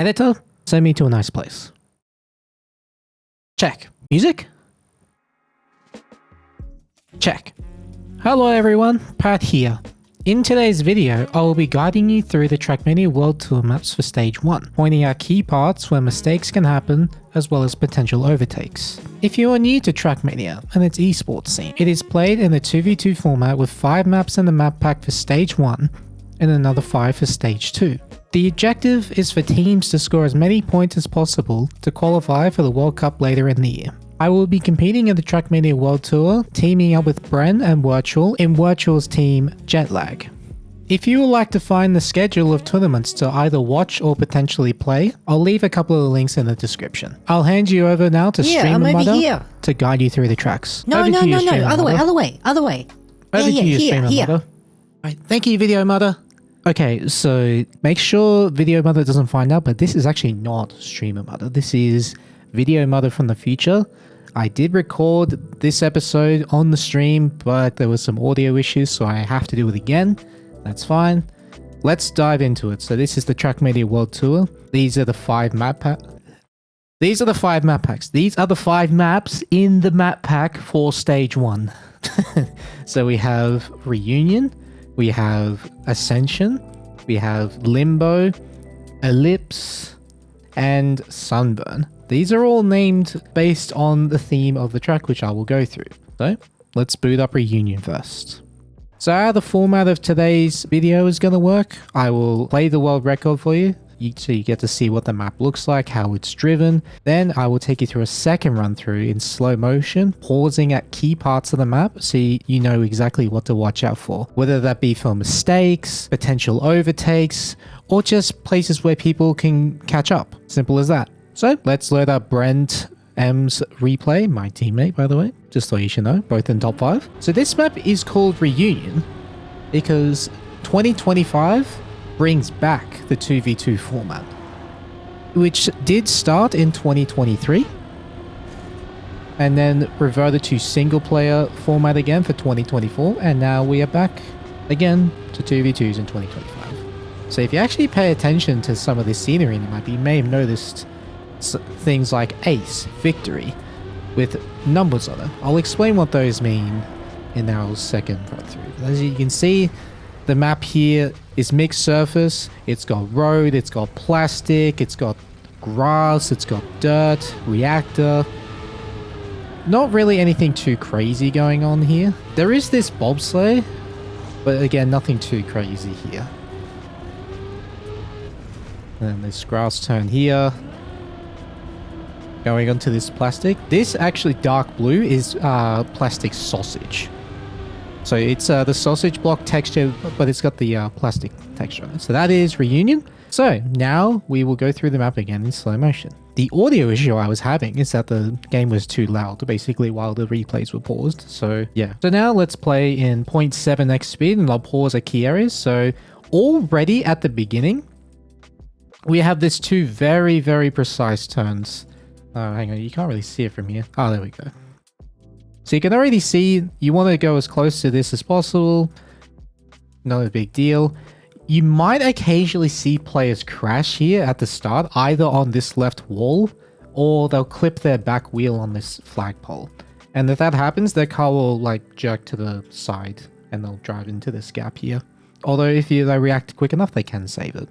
Editor, send me to a nice place. Check. Music? Check. Hello everyone, Pat here. In today's video, I will be guiding you through the Trackmania World Tour maps for Stage 1, pointing out key parts where mistakes can happen, as well as potential overtakes. If you are new to Trackmania and its esports scene, it is played in the 2v2 format with 5 maps in the map pack for Stage 1 and another 5 for Stage 2. The objective is for teams to score as many points as possible to qualify for the World Cup later in the year. I will be competing in the Trackmania World Tour, teaming up with Bren and Virtual in Virtual's team Jetlag. If you would like to find the schedule of tournaments to either watch or potentially play, I'll leave a couple of links in the description. I'll hand you over now to Streamer Mudda to guide you through the tracks. No, other way. Over to you, Streamer Mudda. Right, thank you, Video Mudda. Okay, so make sure Video Mudda doesn't find out, but this is actually not Streamer Mudda. This is Video Mudda from the future. I did record this episode on the stream, but there was some audio issues, so I have to do it again. That's fine. Let's dive into it. So this is the Trackmania World Tour. These are the 5 map packs. These are the 5 map packs. These are the 5 maps in the map pack for Stage 1. So we have Reunion, we have Ascension, we have Limbo, Ellipse, and Sunburn. These are all named based on the theme of the track, which I will go through. So let's boot up Reunion first. So how the format of today's video is going to work, I will play the world record for you, so you get to see what the map looks like, how it's driven. Then I will take you through a second run through in slow motion, pausing at key parts of the map so you know exactly what to watch out for. Whether that be for mistakes, potential overtakes, or just places where people can catch up. Simple as that. So let's load up Brent M's replay, my teammate by the way, just so you should know, both in top 5. So this map is called Reunion because 2025 brings back the 2v2 format, which did start in 2023 and then reverted to single player format again for 2024, and now we are back again to 2v2s in 2025. So if you actually pay attention to some of this scenery in the map, you may have noticed things like Ace, Victory, with numbers on it. I'll explain what those mean in our second run through. As you can see, the map here is mixed surface. It's got road, it's got plastic, it's got grass, it's got dirt, reactor. Not really anything too crazy going on here. There is this bobsleigh, but again, nothing too crazy here. And this grass turn here. Going onto this plastic. This actually dark blue is plastic sausage. So it's the sausage block texture, but it's got the plastic texture. So that is Reunion. So now we will go through the map again in slow motion. The audio issue I was having is that the game was too loud, basically, while the replays were paused. So yeah. So now let's play in 0.7x speed, and I'll pause at key areas. So already at the beginning, we have this 2 very, very precise turns. Oh, hang on, you can't really see it from here. Oh, there we go. So you can already see you want to go as close to this as possible. Not a big deal. You might occasionally see players crash here at the start, either on this left wall, or they'll clip their back wheel on this flagpole. And if that happens, their car will like jerk to the side and they'll drive into this gap here. Although if they react quick enough, they can save it.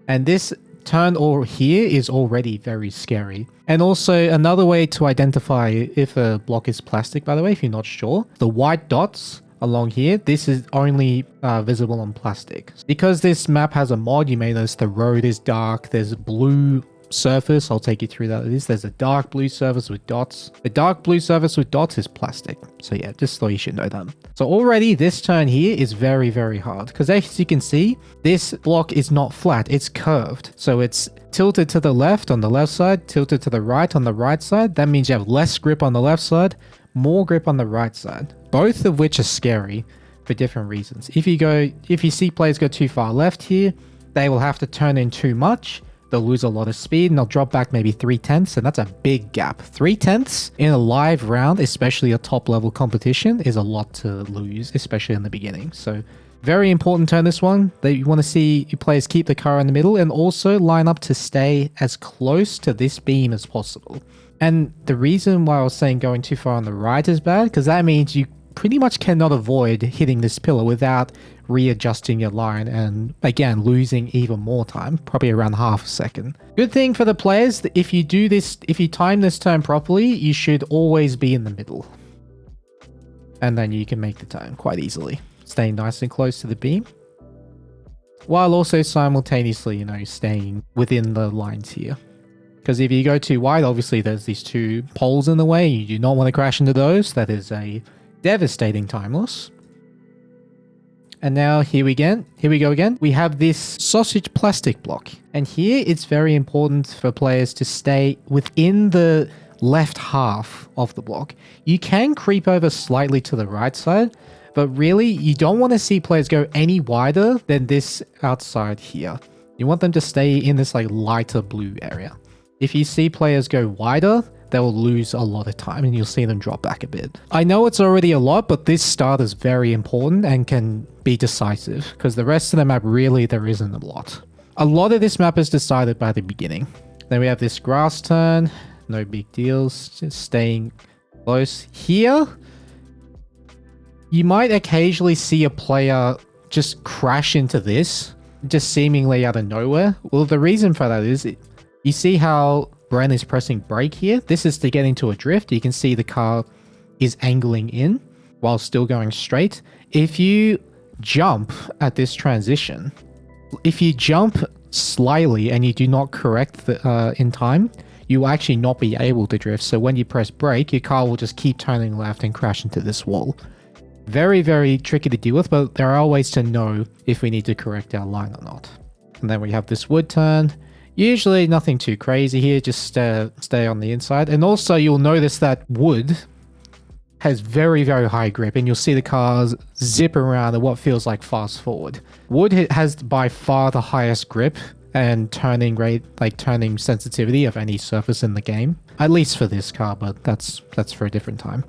And this turn or here is already very scary. And also another way to identify if a block is plastic, by the way, if you're not sure, the white dots along here, this is only visible on plastic. Because this map has a mod, you may notice the road is dark, there's a blue surface, I'll take you through that. There's a dark blue surface with dots. The dark blue surface with dots is plastic. So yeah, just so you should know that. So already this turn here is very, very hard because as you can see, this block is not flat, it's curved. So it's tilted to the left on the left side, tilted to the right on the right side. That means you have less grip on the left side, more grip on the right side. Both of which are scary for different reasons. If you see players go too far left here, they will have to turn in too much. They'll lose a lot of speed and they'll drop back maybe 3/10, and that's a big gap. 3/10 in a live round, especially a top level competition, is a lot to lose, especially in the beginning. So Very important turn, this one. That you want to see your players keep the car in the middle and also line up to stay as close to this beam as possible. And the reason why I was saying going too far on the right is bad, because that means you pretty much cannot avoid hitting this pillar without readjusting your line and, again, losing even more time, probably around half a second. Good thing for the players, that if you do this, if you time this turn properly, you should always be in the middle. And then you can make the turn quite easily, staying nice and close to the beam, while also simultaneously, you know, staying within the lines here. Because if you go too wide, obviously there's these two poles in the way. You do not want to crash into those. That is a devastating time loss. And now here we go again. We have this sausage plastic block. And here it's very important for players to stay within the left half of the block. You can creep over slightly to the right side, but really you don't want to see players go any wider than this outside here. You want them to stay in this like lighter blue area. If you see players go wider, they will lose a lot of time and you'll see them drop back a bit. I know it's already a lot, but this start is very important and can be decisive because the rest of the map really there isn't a lot. A lot of this map is decided by the beginning. Then we have this grass turn, no big deals, just staying close. Here, you might occasionally see a player just crash into this, just seemingly out of nowhere. Well, the reason for that is you see how Bren is pressing brake here? This is to get into a drift. You can see the car is angling in while still going straight. If you jump at this transition, if you jump slightly and you do not correct in time, you will actually not be able to drift. So when you press brake, your car will just keep turning left and crash into this wall. Very, very tricky to deal with, but there are ways to know if we need to correct our line or not. And then we have this wood turn. Usually nothing too crazy here, just stay on the inside. And also you'll notice that wood has very, very high grip and you'll see the cars zip around at what feels like fast forward. Wood has by far the highest grip and turning rate, like turning sensitivity of any surface in the game. At least for this car, but that's for a different time.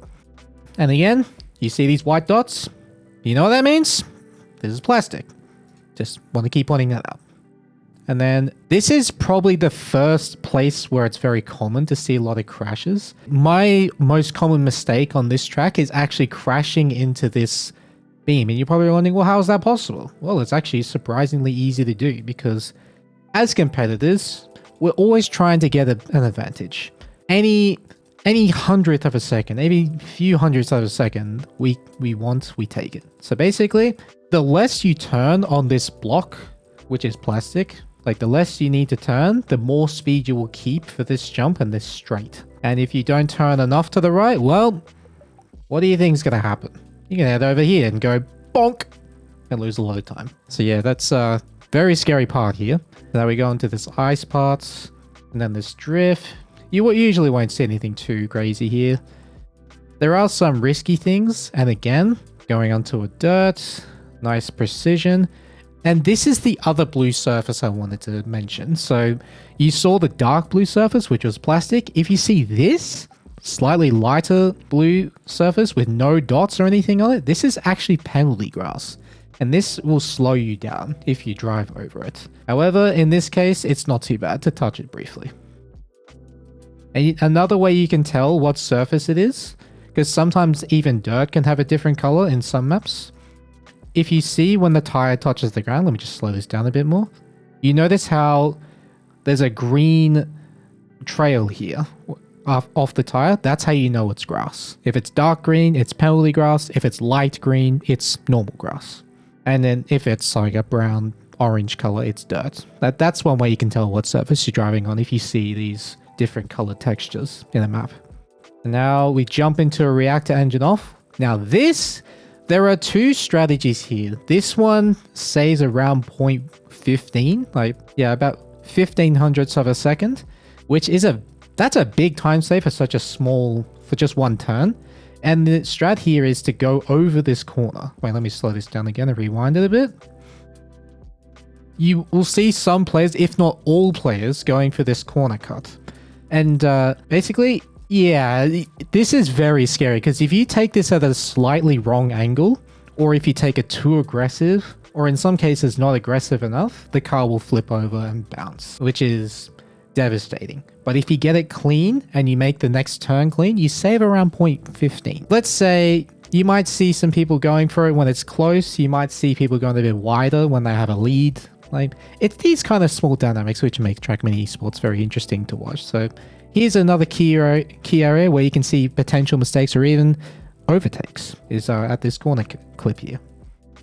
And again, you see these white dots? You know what that means? This is plastic. Just want to keep pointing that out. And then this is probably the first place where it's very common to see a lot of crashes. My most common mistake on this track is actually crashing into this beam. And you're probably wondering, well, how is that possible? Well, it's actually surprisingly easy to do because as competitors, we're always trying to get an advantage. Any hundredth of a second, any few hundredths of a second, we take it. So basically, the less you turn on this block, which is plastic, like the less you need to turn, the more speed you will keep for this jump and this straight. And if you don't turn enough to the right, well, what do you think is going to happen? You can head over here and go bonk and lose a lot of time. So yeah, that's a very scary part here. Now we go into this ice part and then this drift. You usually won't see anything too crazy here. There are some risky things. And again, going onto a dirt, nice precision. And this is the other blue surface I wanted to mention. So you saw the dark blue surface, which was plastic. If you see this slightly lighter blue surface with no dots or anything on it, this is actually penalty grass. And this will slow you down if you drive over it. However, in this case, it's not too bad to touch it briefly. And another way you can tell what surface it is, because sometimes even dirt can have a different color in some maps. If you see when the tire touches the ground, let me just slow this down a bit more. You notice how there's a green trail here off the tire. That's how you know it's grass. If it's dark green, it's penalty grass. If it's light green, it's normal grass. And then if it's like a brown orange color, it's dirt. That's one way you can tell what surface you're driving on if you see these different colored textures in a map. And now we jump into a reactor engine off. Now there are two strategies here. This one saves around 0.15, like, yeah, about 1500ths of a second, which is that's a big time save for for just one turn. And the strat here is to go over this corner. Wait, let me slow this down again and rewind it a bit. You will see some players, if not all players, going for this corner cut. And basically, yeah, this is very scary because if you take this at a slightly wrong angle or if you take it too aggressive, or in some cases not aggressive enough, the car will flip over and bounce, which is devastating. But if you get it clean and you make the next turn clean, you save around 0.15. Let's say you might see some people going for it when it's close. You might see people going a bit wider when they have a lead. Like, it's these kind of small dynamics which make Trackmania esports very interesting to watch. So here's another key area where you can see potential mistakes or even overtakes is at this corner clip here.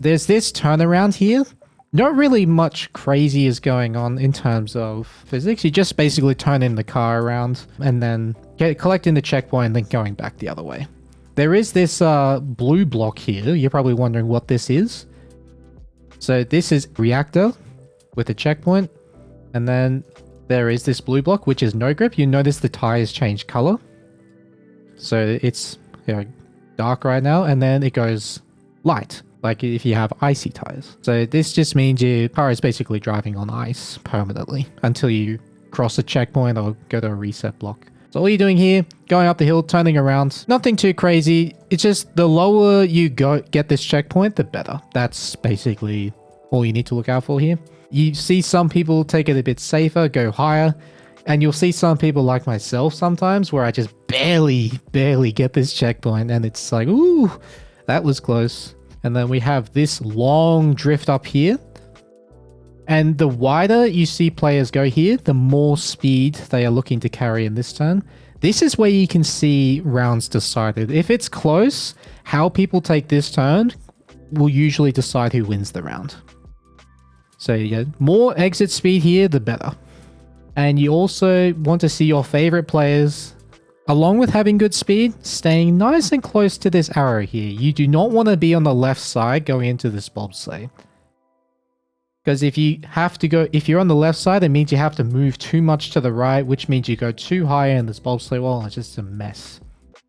There's this turnaround here. Not really much crazy is going on in terms of physics. You just basically turn in the car around and then collecting the checkpoint and then going back the other way. There is this blue block here. You're probably wondering what this is. So this is reactor with a checkpoint. And then there is this blue block, which is no grip. You notice the tires change color. So it's dark right now, and then it goes light, like if you have icy tires. So this just means your car is basically driving on ice permanently until you cross a checkpoint or go to a reset block. So all you're doing here, going up the hill, turning around, nothing too crazy. It's just the lower you get this checkpoint, the better. That's basically all you need to look out for here. You see some people take it a bit safer, go higher, and you'll see some people like myself sometimes where I just barely get this checkpoint, and it's like, ooh, that was close. And then we have this long drift up here. And the wider you see players go here, the more speed they are looking to carry in this turn. This is where you can see rounds decided. If it's close, how people take this turn will usually decide who wins the round. So yeah, more exit speed here, the better. And you also want to see your favorite players, along with having good speed, staying nice and close to this arrow here. You do not want to be on the left side going into this bobsleigh. Because if you're on the left side, it means you have to move too much to the right, which means you go too high in this bobsleigh wall, and it's just a mess.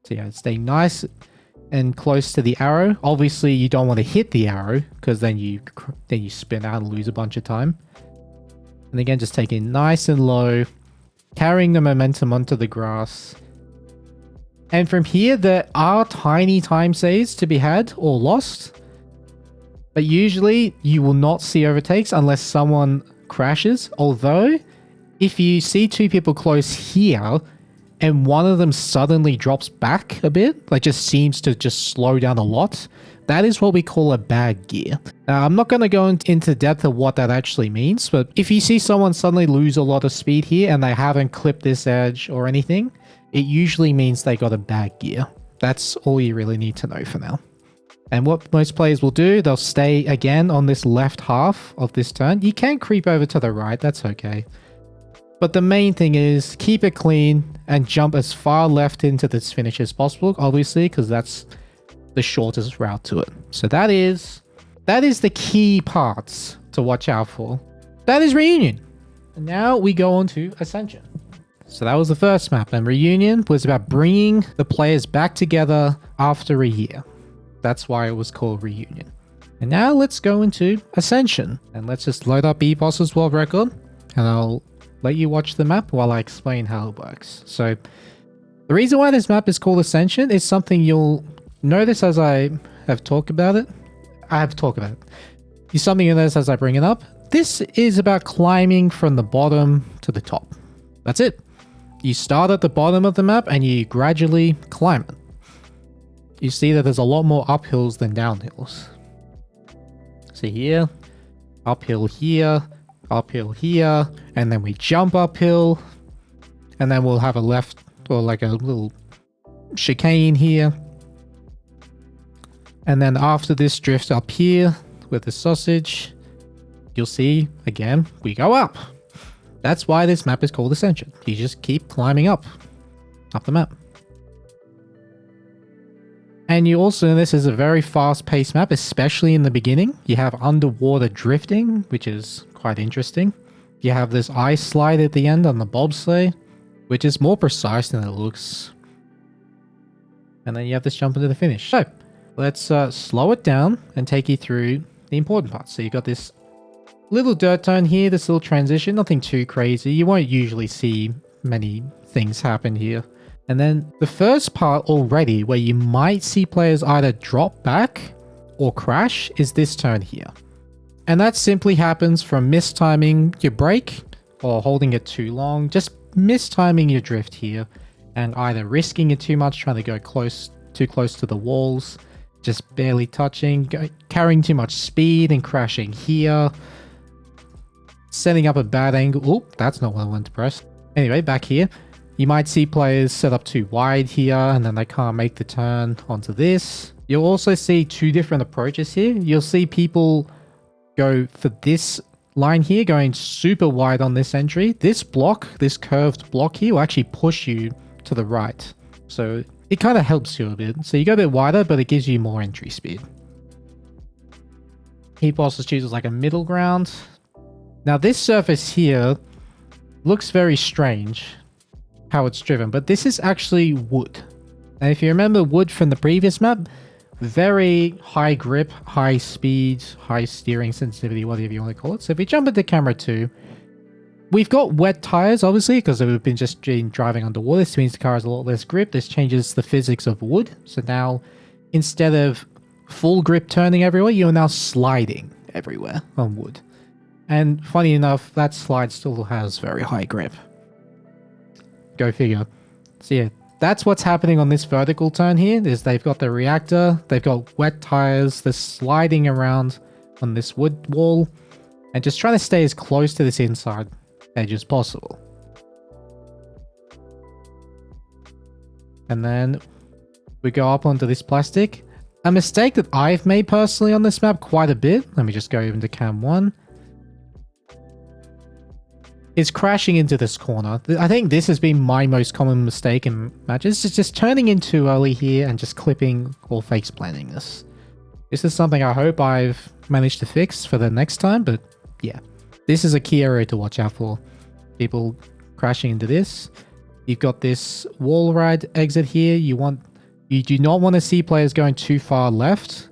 So yeah, stay nice and close to the arrow. Obviously, you don't want to hit the arrow, because then you spin out and lose a bunch of time. And again, just taking nice and low, carrying the momentum onto the grass. And from here, there are tiny time saves to be had or lost. But usually, you will not see overtakes unless someone crashes. Although, if you see two people close here, and one of them suddenly drops back a bit, like just seems to just slow down a lot, that is what we call a bad gear. I'm not going to go into depth of what that actually means, but if you see someone suddenly lose a lot of speed here and they haven't clipped this edge or anything, it usually means they got a bad gear. That's all you really need to know for now. And what most players will do, they'll stay again on this left half of this turn. You can creep over to the right, that's okay. But the main thing is keep it clean and jump as far left into this finish as possible, obviously, because that's the shortest route to it. So that is the key parts to watch out for. That is Reunion. And now we go on to Ascension. So that was the first map, and Reunion was about bringing the players back together after a year. That's why it was called Reunion. And now let's go into Ascension. And let's just load up eBoss's world record, and I'll let you watch the map while I explain how it works. So the reason why this map is called Ascension is something you'll notice as I have talked about it. It's something you'll notice as I bring it up. This is about climbing from the bottom to the top. That's it. You start at the bottom of the map and you gradually climb it. You see that there's a lot more uphills than downhills. So here, uphill here, uphill here, and then we jump uphill, and then we'll have a left, or like a little chicane here. And then after this drift up here with the sausage, you'll see, again, we go up. That's why this map is called Ascension. You just keep climbing up the map. And you also, this is a very fast-paced map, especially in the beginning. You have underwater drifting, which is quite interesting. You have this ice slide at the end on the bobsleigh, which is more precise than it looks. And then you have this jump into the finish. So, let's slow it down and take you through the important parts. So you've got this little dirt turn here, this little transition, nothing too crazy. You won't usually see many things happen here. And then the first part already, where you might see players either drop back or crash is this turn here. And that simply happens from mistiming your brake or holding it too long, just mistiming your drift here and either risking it too much, trying to go too close to the walls, just barely touching, carrying too much speed and crashing here, setting up a bad angle. Oop, that's not what I wanted to press. Anyway, back here, you might see players set up too wide here and then they can't make the turn onto this. You'll also see two different approaches here. You'll see people go for this line here, going super wide on this entry. This block, this curved block here, will actually push you to the right. So it kind of helps you a bit. So you go a bit wider, but it gives you more entry speed. People also chooses like a middle ground. Now this surface here looks very strange how it's driven, but this is actually wood. And if you remember wood from the previous map, very high grip, high speed, high steering sensitivity, whatever you want to call it. So if we jump into camera 2, we've got wet tires, obviously, because we've been just driving underwater. This means the car has a lot less grip. This changes the physics of wood. So now, instead of full grip turning everywhere, you're now sliding everywhere on wood. And funny enough, that slide still has very high grip. Go figure. So yeah, that's what's happening on this vertical turn here, is they've got the reactor, they've got wet tires, they're sliding around on this wood wall, and just trying to stay as close to this inside edge as possible. And then we go up onto this plastic. A mistake that I've made personally on this map quite a bit, let me just go into cam 1, is crashing into this corner. I think this has been my most common mistake in matches, is just turning in too early here and just clipping or face planting this. This is something I hope I've managed to fix for the next time, but yeah. This is a key area to watch out for. People crashing into this. You've got this wall ride exit here. You do not want to see players going too far left,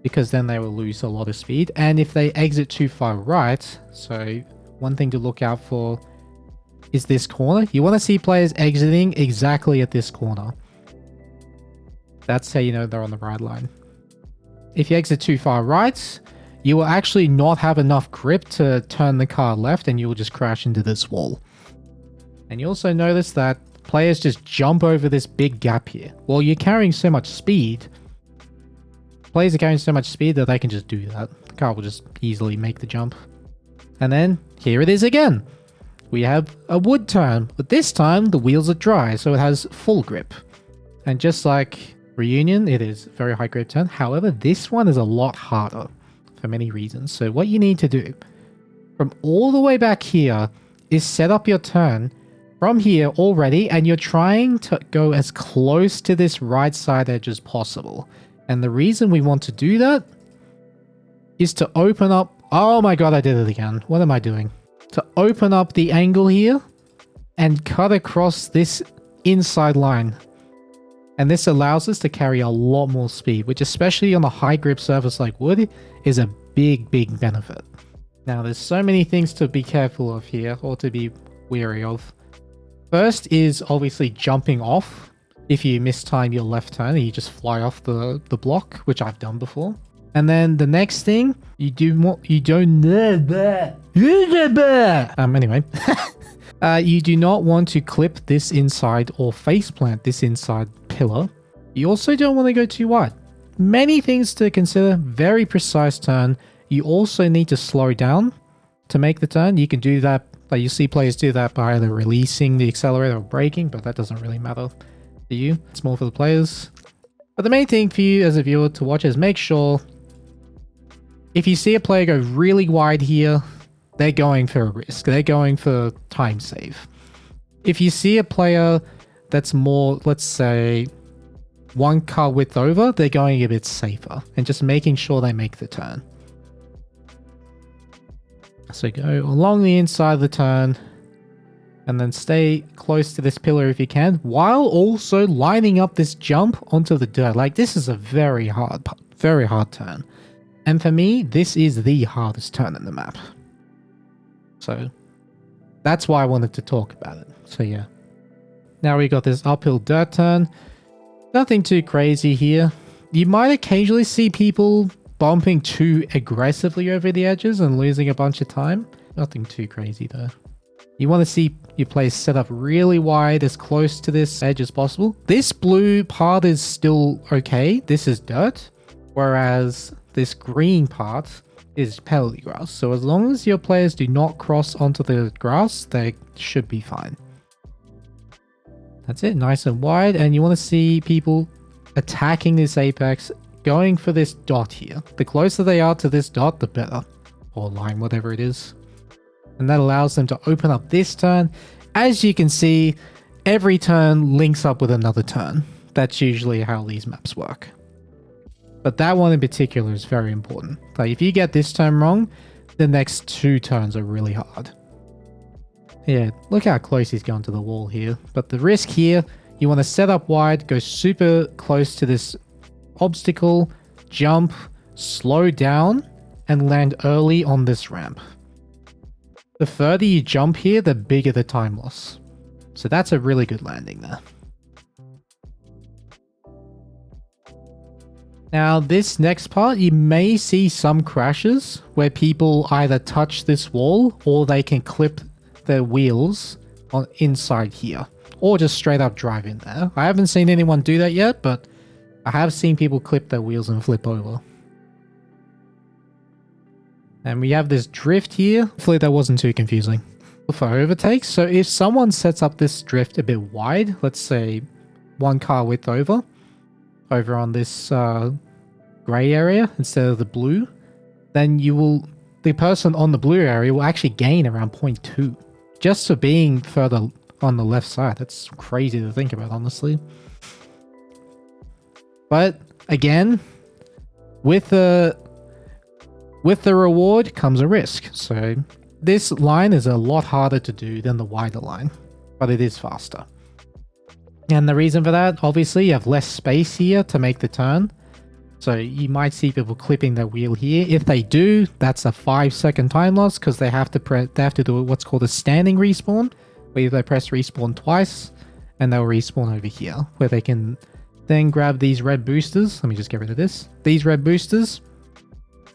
because then they will lose a lot of speed. And if they exit too far right, so one thing to look out for is this corner. You want to see players exiting exactly at this corner. That's how you know they're on the right line. If you exit too far right, you will actually not have enough grip to turn the car left and you will just crash into this wall. And you also notice that players just jump over this big gap here. Well, you're carrying so much speed. Players are carrying so much speed that they can just do that. The car will just easily make the jump. And then here it is again. We have a wood turn, but this time the wheels are dry, so it has full grip. And just like Reunion, it is very high grip turn. However, this one is a lot harder for many reasons. So what you need to do from all the way back here is set up your turn from here already, and you're trying to go as close to this right side edge as possible. And the reason we want to do that is to open up... Oh my god, I did it again. What am I doing? To open up the angle here and cut across this inside line. And this allows us to carry a lot more speed, which especially on a high grip surface like wood is a big, big benefit. Now, there's so many things to be careful of here, or to be wary of. First is obviously jumping off. If you mistime your left turn and you just fly off the block, which I've done before. And then the next thing, anyway, you do not want to clip this inside or face plant this inside pillar. You also don't want to go too wide. Many things to consider, very precise turn. You also need to slow down to make the turn. You can do that, like you see players do that by either releasing the accelerator or braking, but that doesn't really matter to you. It's more for the players. But the main thing for you as a viewer to watch is make sure if you see a player go really wide here, they're going for a risk. They're going for time save. If you see a player that's more, let's say, one car width over, they're going a bit safer and just making sure they make the turn. So go along the inside of the turn and then stay close to this pillar if you can, while also lining up this jump onto the dirt. Like, this is a very hard turn. And for me, this is the hardest turn in the map. So that's why I wanted to talk about it. So yeah. Now we got this uphill dirt turn. Nothing too crazy here. You might occasionally see people bumping too aggressively over the edges and losing a bunch of time. Nothing too crazy though. You want to see your place set up really wide, as close to this edge as possible. This blue part is still okay. This is dirt, whereas this green part is penalty grass. So as long as your players do not cross onto the grass, they should be fine. That's it, nice and wide. And you want to see people attacking this apex, going for this dot here. The closer they are to this dot, the better. Or line, whatever it is. And that allows them to open up this turn. As you can see, every turn links up with another turn. That's usually how these maps work. But that one in particular is very important. Like if you get this turn wrong, the next 2 turns are really hard. Yeah, look how close he's going to the wall here. But the risk here, you want to set up wide, go super close to this obstacle, jump, slow down, and land early on this ramp. The further you jump here, the bigger the time loss. So that's a really good landing there. Now this next part, you may see some crashes where people either touch this wall or they can clip their wheels on inside here. Or just straight up drive in there. I haven't seen anyone do that yet, but I have seen people clip their wheels and flip over. And we have this drift here. Hopefully that wasn't too confusing. For overtakes, so if someone sets up this drift a bit wide, let's say 1 car width over on this grey area instead of the blue, then the person on the blue area will actually gain around 0.2 just for being further on the left side. That's crazy to think about, honestly. But again, with the reward comes a risk. So this line is a lot harder to do than the wider line, but it is faster. And the reason for that, obviously, you have less space here to make the turn. So you might see people clipping their wheel here. If they do, that's a 5-second time loss because they have to do what's called a standing respawn, where they press respawn twice and they'll respawn over here, where they can then grab these red boosters. Let me just get rid of this. These red boosters,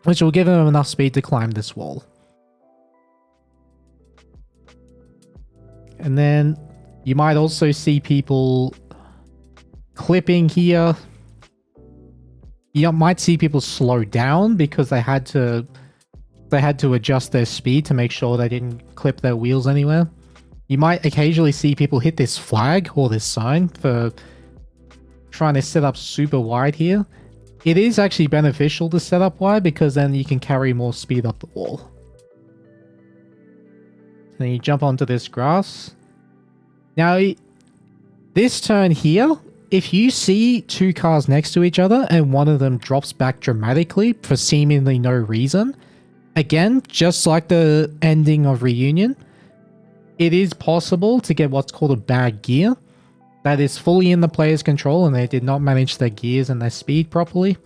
which will give them enough speed to climb this wall. And then you might also see people clipping here. You might see people slow down because they had to adjust their speed to make sure they didn't clip their wheels anywhere. You might occasionally see people hit this flag or this sign for trying to set up super wide here. It is actually beneficial to set up wide because then you can carry more speed up the wall. Then you jump onto this grass. Now, this turn here, if you see 2 cars next to each other and one of them drops back dramatically for seemingly no reason, again, just like the ending of Reunion, it is possible to get what's called a bad gear. That is fully in the player's control and they did not manage their gears and their speed properly.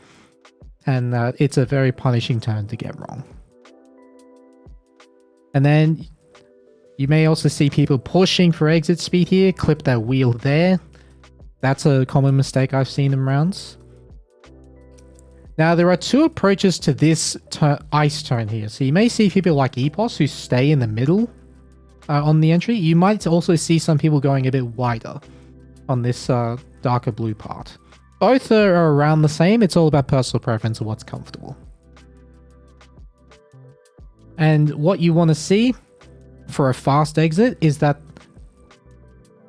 And it's a very punishing turn to get wrong. And then you may also see people pushing for exit speed here, clip their wheel there. That's a common mistake I've seen in rounds. Now, there are 2 approaches to this ice turn here. So you may see people like Epos who stay in the middle on the entry. You might also see some people going a bit wider on this darker blue part. Both are around the same. It's all about personal preference of what's comfortable. And what you want to see for a fast exit is that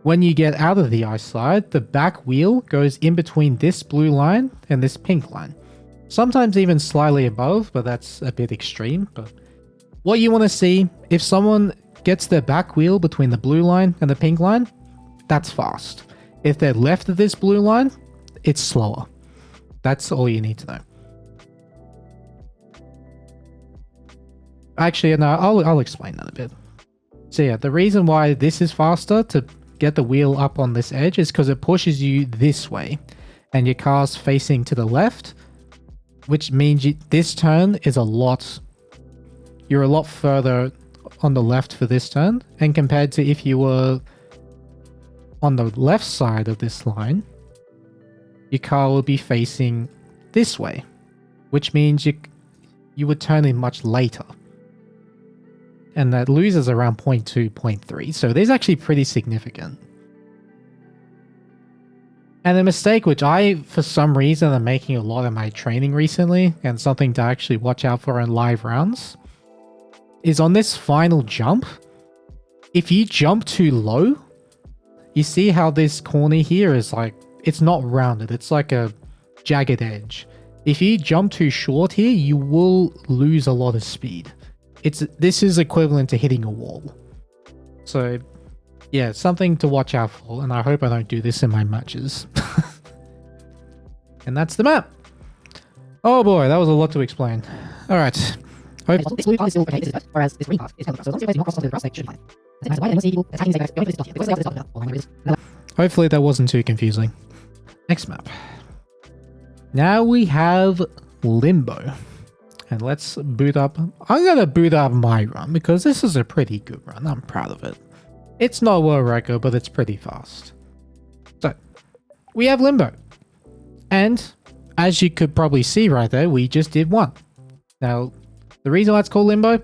when you get out of the ice slide, the back wheel goes in between this blue line and this pink line. Sometimes even slightly above, but that's a bit extreme. But what you want to see, if someone gets their back wheel between the blue line and the pink line, that's fast. If they're left of this blue line, it's slower. That's all you need to know. Actually, no, I'll explain that a bit. So yeah, the reason why this is faster to get the wheel up on this edge is because it pushes you this way and your car's facing to the left, which means this turn is you're a lot further on the left for this turn, and compared to if you were on the left side of this line, your car will be facing this way, which means you would turn in much later. And that loses around 0.2, 0.3. So it is actually pretty significant. And a mistake which I, for some reason, am making a lot in my training recently, and something to actually watch out for in live rounds, is on this final jump. If you jump too low, you see how this corner here is like, it's not rounded. It's like a jagged edge. If you jump too short here, you will lose a lot of speed. This is equivalent to hitting a wall. So yeah, something to watch out for, and I hope I don't do this in my matches. And that's the map. Oh boy, that was a lot to explain. Alright. Hopefully that wasn't too confusing. Next map. Now we have Limbo. And let's boot up. I'm going to boot up my run because this is a pretty good run. I'm proud of it. It's not world record, but it's pretty fast. So, we have Limbo. And as you could probably see right there, we just did one. Now, the reason why it's called Limbo,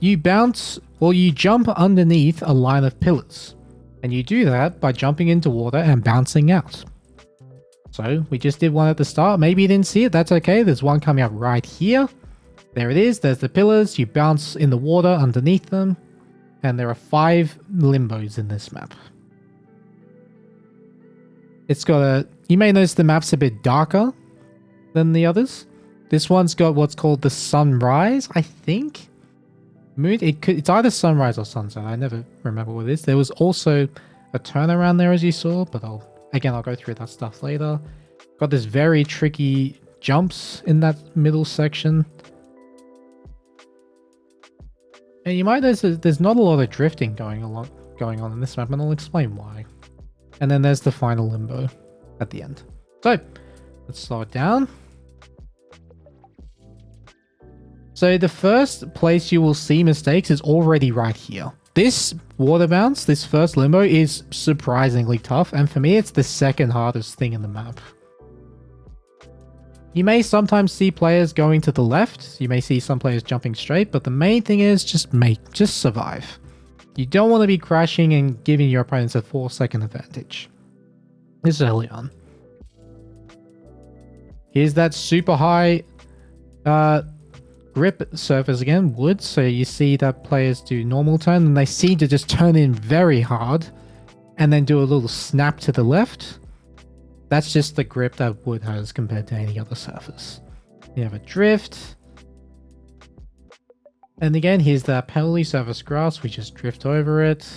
you bounce or you jump underneath a line of pillars. And you do that by jumping into water and bouncing out. So we just did one at the start. Maybe you didn't see it. That's okay. There's one coming up right here. There it is. There's the pillars. You bounce in the water underneath them. And there are 5 limbos in this map. It's got you may notice the map's a bit darker than the others. This one's got what's called the sunrise, I think. It's either sunrise or sunset. I never remember what it is. There was also a turnaround there, as you saw, but I'll go through that stuff later. Got this very tricky jumps in that middle section. And you might notice there's not a lot of drifting going on in this map, and I'll explain why. And then there's the final limbo at the end. So, let's slow it down. So the first place you will see mistakes is already right here. This water bounce, this first limbo, is surprisingly tough, and for me it's the second hardest thing in the map. You may sometimes see players going to the left, you may see some players jumping straight, but the main thing is just survive. You don't want to be crashing and giving your opponents a 4-second advantage. This is early on. Here's that super high grip surface again, wood, so you see that players do normal turn and they seem to just turn in very hard and then do a little snap to the left. That's just the grip that wood has compared to any other surface. You have a drift. And again, here's that pebbly surface grass, we just drift over it.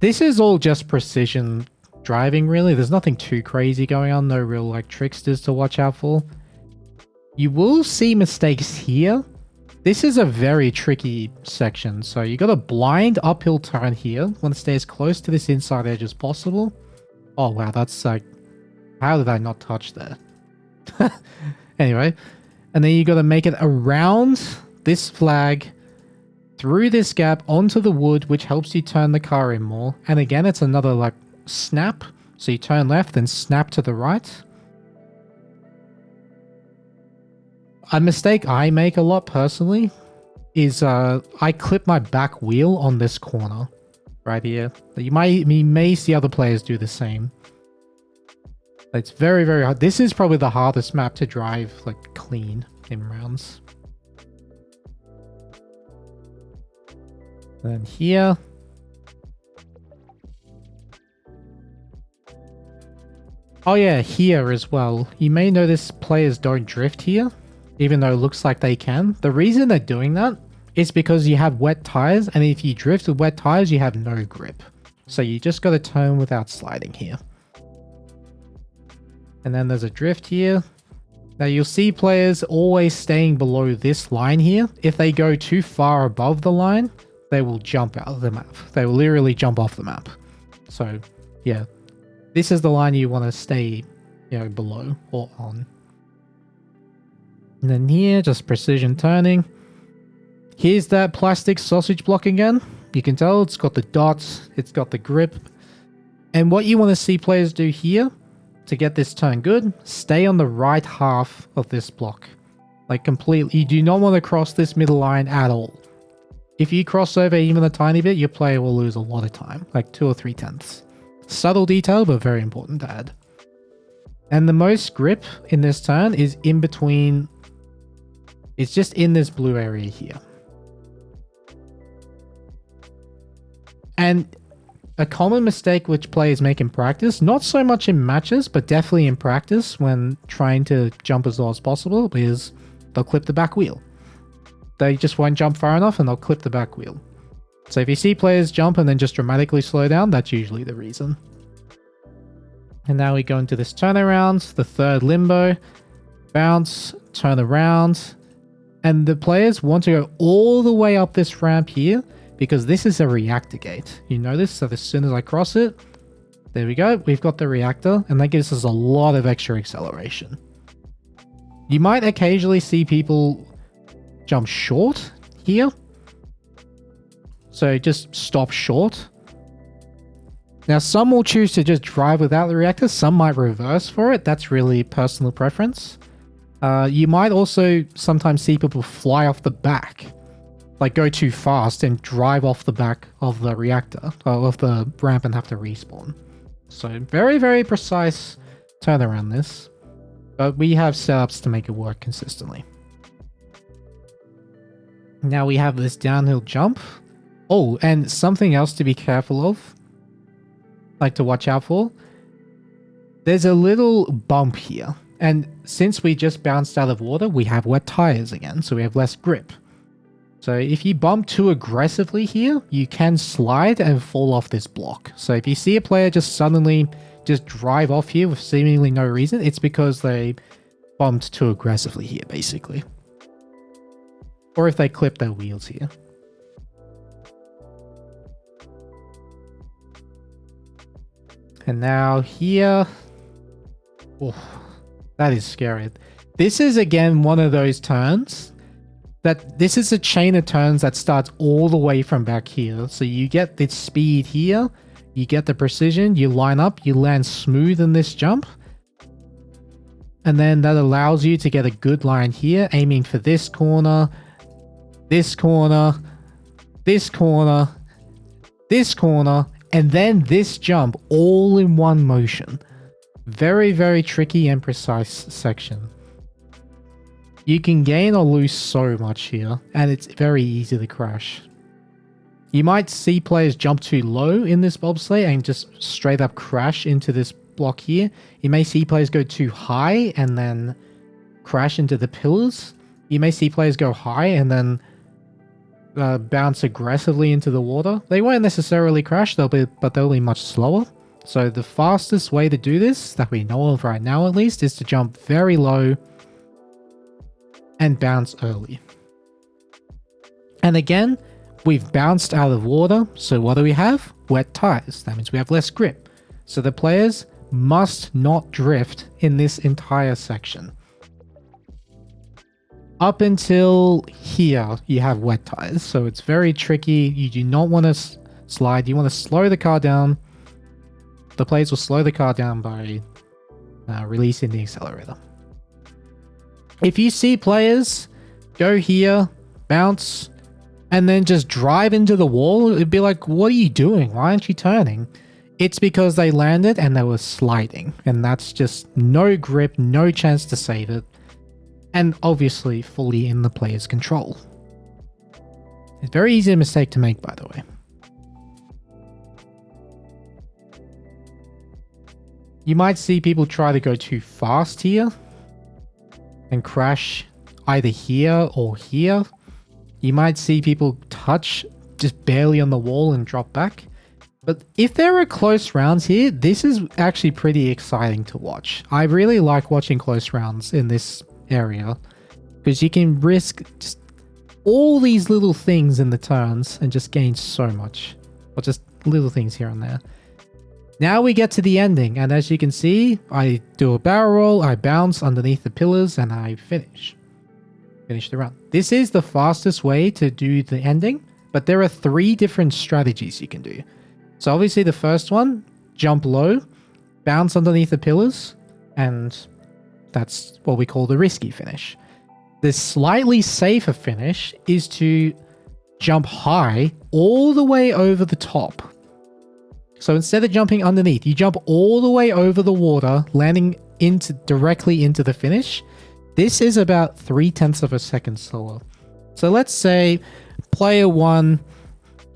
This is all just precision driving really, there's nothing too crazy going on, no real like tricksters to watch out for. You will see mistakes here. This is a very tricky section. So you got a blind uphill turn here. Want to stay as close to this inside edge as possible. Oh wow, that's like, how did I not touch there? Anyway, and then you got to make it around this flag, through this gap onto the wood, which helps you turn the car in more. And again, it's another like snap. So you turn left, then snap to the right. A mistake I make a lot personally is I clip my back wheel on this corner right here. You may see other players do the same. It's very, very hard. This is probably the hardest map to drive like clean in rounds. And then here. Oh yeah, here as well. You may notice players don't drift here, even though it looks like they can. The reason they're doing that is because you have wet tires, and if you drift with wet tires, you have no grip. So you just got to turn without sliding here. And then there's a drift here. Now you'll see players always staying below this line here. If they go too far above the line, they will jump out of the map. They will literally jump off the map. So yeah, this is the line you want to stay, below or on. And then here, just precision turning. Here's that plastic sausage block again. You can tell it's got the dots, it's got the grip. And what you want to see players do here to get this turn good, stay on the right half of this block. Like completely, you do not want to cross this middle line at all. If you cross over even a tiny bit, your player will lose a lot of time, like 2 or 3 tenths. Subtle detail, but very important to add. And the most grip in this turn is in between, it's just in this blue area here. And a common mistake which players make in practice, not so much in matches, but definitely in practice when trying to jump as low as possible, is they'll clip the back wheel. They just won't jump far enough and they'll clip the back wheel. So if you see players jump and then just dramatically slow down, that's usually the reason. And now we go into this turnaround, the third limbo, bounce, turn around, and the players want to go all the way up this ramp here because this is a reactor gate. You notice that as soon as I cross it, there we go, we've got the reactor, and that gives us a lot of extra acceleration. You might occasionally see people jump short here. So just stop short. Now some will choose to just drive without the reactor, some might reverse for it, that's really personal preference. You might also sometimes see people fly off the back, like go too fast and drive off the back of the reactor, of the ramp, and have to respawn. So very, very precise turnaround this, but we have setups to make it work consistently. Now we have this downhill jump. Oh, and something else to be careful of, like to watch out for. There's a little bump here, and since we just bounced out of water, we have wet tires again, so we have less grip. So if you bump too aggressively here, you can slide and fall off this block. So if you see a player just suddenly just drive off here with seemingly no reason, it's because they bumped too aggressively here, basically. Or if they clip their wheels here. And now here, oh, that is scary. This is again one of those turns that this is a chain of turns that starts all the way from back here. So you get the speed here, you get the precision, you line up, you land smooth in this jump. And then that allows you to get a good line here, aiming for this corner, this corner, this corner, this corner, and then this jump all in one motion. Very, very tricky and precise section. You can gain or lose so much here, and it's very easy to crash. You might see players jump too low in this bobsleigh and just straight up crash into this block here. You may see players go too high and then crash into the pillars. You may see players go high and then bounce aggressively into the water. They won't necessarily crash, but they'll be much slower. So the fastest way to do this, that we know of right now at least, is to jump very low and bounce early. And again, we've bounced out of water, so what do we have? Wet tires. That means we have less grip. So the players must not drift in this entire section. Up until here, you have wet tires, so it's very tricky. You do not want to slide. You want to slow the car down. The players will slow the car down by releasing the accelerator. If you see players go here, bounce, and then just drive into the wall, it'd be like, what are you doing? Why aren't you turning? It's because they landed and they were sliding, and that's just no grip, no chance to save it. And obviously fully in the player's control. It's a very easy mistake to make, by the way. You might see people try to go too fast here and crash either here or here. You might see people touch just barely on the wall and drop back. But if there are close rounds here, this is actually pretty exciting to watch. I really like watching close rounds in this area because you can risk just all these little things in the turns and just gain so much, or just little things here and there. Now we get to the ending, and as you can see, I do a barrel roll, I bounce underneath the pillars, and I finish the run. This is the fastest way to do the ending, but there are 3 different strategies you can do. So obviously the first one, jump low, bounce underneath the pillars, And that's what we call the risky finish. The slightly safer finish is to jump high all the way over the top. So instead of jumping underneath, you jump all the way over the water, landing directly into the finish. This is about 0.3 of a second slower. So let's say player 1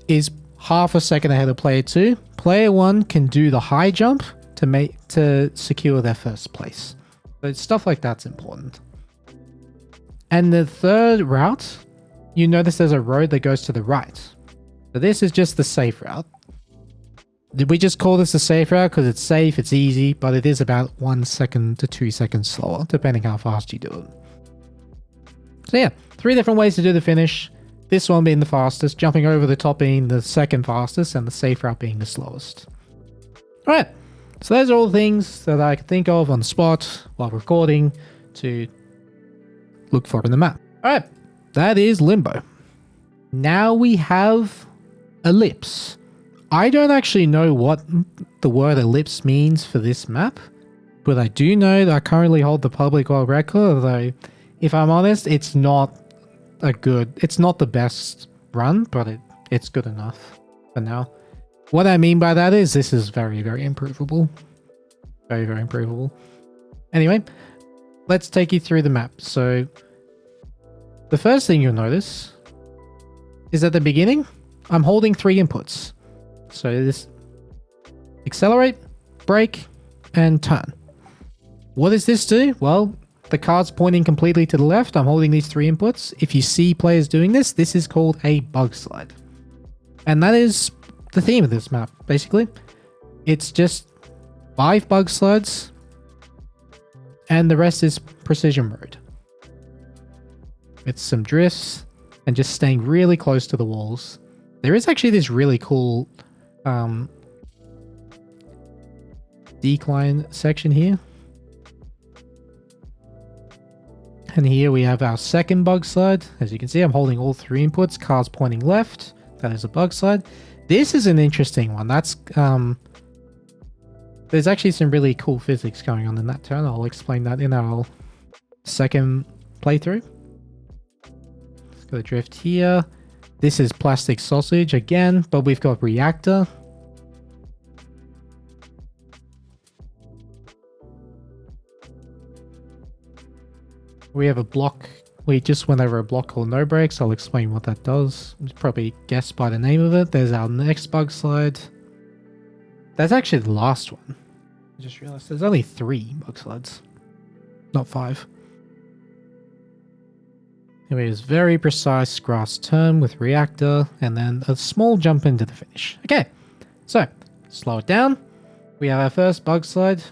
is half a second ahead of player 2. Player 1 can do the high jump to secure their first place. So stuff like that's important. And the third route, you notice there's a road that goes to the right. So this is just the safe route. We just call this the safe route because it's safe, it's easy, but it is about 1 second to 2 seconds slower, depending how fast you do it. So yeah, 3 different ways to do the finish. This one being the fastest, jumping over the top being the second fastest, and the safe route being the slowest. Alright, so those are all things that I can think of on the spot while recording to look for in the map. Alright, that is Limbo. Now we have Ellipse. I don't actually know what the word ellipse means for this map, but I do know that I currently hold the public world record, although if I'm honest, it's not the best run, but it's good enough for now. What I mean by that is this is very, very improvable. Very, very improvable. Anyway, let's take you through the map. So the first thing you'll notice is at the beginning, I'm holding 3 inputs. So this accelerate, brake, and turn. What does this do? Well, the card's pointing completely to the left. I'm holding these 3 inputs. If you see players doing this, this is called a bug slide. And that is the theme of this map, basically. It's just 5 bug slides, and the rest is precision mode. It's some drifts, and just staying really close to the walls. There is actually this really cool decline section here. And here we have our second bug slide. As you can see, I'm holding all 3 inputs. Car's pointing left. That is a bug slide. This is an interesting one. That's there's actually some really cool physics going on in that turn. I'll explain that in our second playthrough. Let's go drift here. This is plastic sausage again, but we've got reactor. We have a block. We just went over a block called no brakes. I'll explain what that does. You probably guessed by the name of it. There's our next bug slide. That's actually the last one. I just realized there's only 3 bug slides, not 5. Anyway, it's very precise grass turn with reactor, and then a small jump into the finish. Okay, so slow it down. We have our first bug slide.